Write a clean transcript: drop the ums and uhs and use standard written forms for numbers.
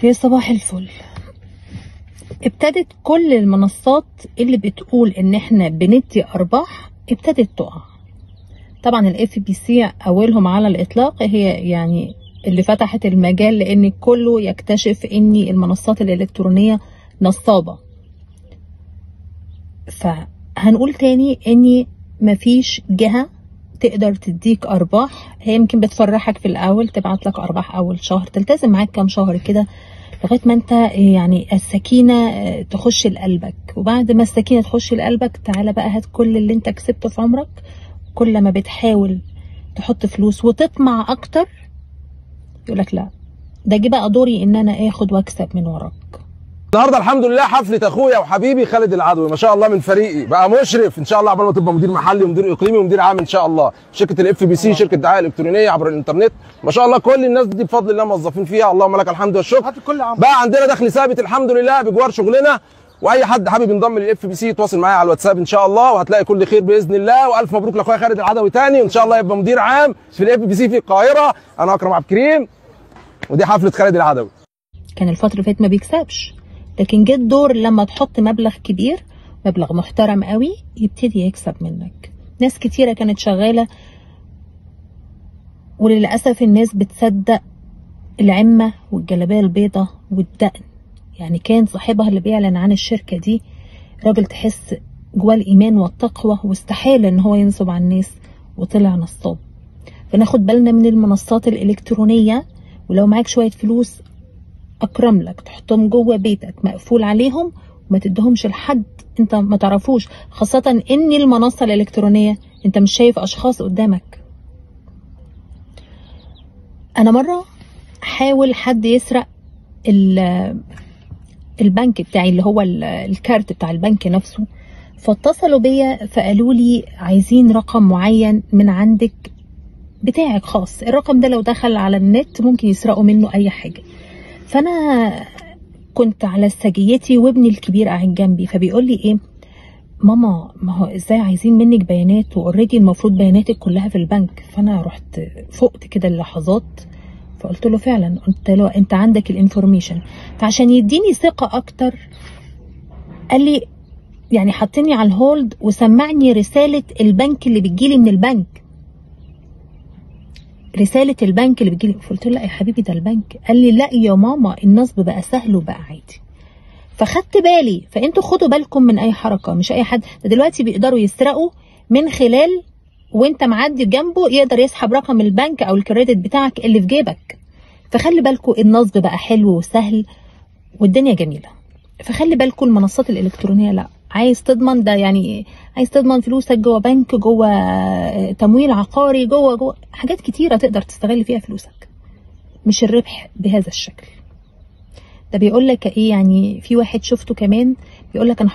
في صباح الفل. ابتدت كل المنصات اللي بتقول ان احنا بندي ارباح ابتدت تقع. طبعا الاف بي سي اولهم على الاطلاق، هي يعني اللي فتحت المجال لان كله يكتشف ان المنصات الالكترونية نصابة. فهنقول تاني ان مفيش جهة تقدر تديك ارباح. هي يمكن بتفرحك في الاول، تبعت لك ارباح اول شهر، تلتزم معاك كام شهر كده لغايه ما انت يعني السكينه تخش لقلبك. وبعد ما السكينه تخش لقلبك تعالى بقى هات كل اللي انت كسبته في عمرك. كل ما بتحاول تحط فلوس وتطمع اكتر يقولك لا، ده جه بقى دوري ان انا اخد واكسب من وراك. النهارده الحمد لله حفله اخويا وحبيبي خالد العدوي، ما شاء الله من فريقي بقى مشرف ان شاء الله، عقبال ما تبقى مدير محلي ومدير اقليمي ومدير عام ان شاء الله. شركه الاف بي سي شركه دعايه الكترونيه عبر الانترنت، ما شاء الله كل الناس دي بفضل الله موظفين فيها، اللهم لك الحمد والشكر. بقى عندنا دخل ثابت الحمد لله بجوار شغلنا، واي حد حابب ينضم للاف بي سي يتواصل معايا على الواتساب ان شاء الله، وهتلاقي كل خير باذن الله. والف مبروك لاخويا خالد العدوي تاني، وان شاء الله يبقى مدير عام في الاف بي سي في القاهره. انا اكرم عبد الكريم، ودي حفله خالد العدوي. كان الفتره اللي فاتت ما بيكسبش، لكن جه الدور لما تحط مبلغ كبير، مبلغ محترم قوي، يبتدي يكسب منك. ناس كتيرة كانت شغالة وللأسف الناس بتصدق العمة والجلابية البيضة والدقن. يعني كان صاحبها اللي بيعلن عن الشركة دي راجل تحس جواه الإيمان والتقوى، واستحالة ان هو ينصب على الناس وطلع نصاب. فناخد بالنا من المنصات الإلكترونية، ولو معاك شوية فلوس اكرم لك تحطهم جوه بيتك مقفول عليهم وما تدهمش لحد انت ما تعرفوش، خاصة ان المنصة الالكترونية انت مش شايف اشخاص قدامك. انا مرة حاول حد يسرق البنك بتاعي اللي هو الكارت بتاع البنك نفسه، فاتصلوا بيا فقالوا لي عايزين رقم معين من عندك بتاعك خاص، الرقم ده لو دخل على النت ممكن يسرقوا منه اي حاجة. فانا كنت على سجيتي وابني الكبير قاعد جنبي، فبيقول لي ايه ماما، ما هو ازاي عايزين منك بيانات واوريدي المفروض بياناتك كلها في البنك. فانا رحت فقت كده اللحظات فقلت له فعلا، قلت له انت عندك الانفورميشن. فعشان يديني ثقه اكتر قال لي يعني حطني على الهولد وسمعني رساله البنك اللي بتجيلي من البنك، رسالة البنك اللي بتجيلي. قلت له لا يا حبيبي ده البنك. قال لي لا يا ماما النصب بقى سهل وبقى عادي. فخدت بالي. فانتوا خدوا بالكم من اي حركة، مش اي حد ده دلوقتي بيقدروا يسرقوا من خلال وانت معدي جنبه يقدر يسحب رقم البنك او الكريدت بتاعك اللي في جيبك. فخلي بالكم النصب بقى حلو وسهل والدنيا جميلة. فخلي بالكم المنصات الالكترونية لا، عايز تضمن ده يعني عايز تضمن فلوسك جوه بنك، جوه تمويل عقاري، جوه حاجات كتيرة تقدر تستغل فيها فلوسك، مش الربح بهذا الشكل. ده بيقول لك ايه، يعني في واحد شفته كمان بيقول لك انا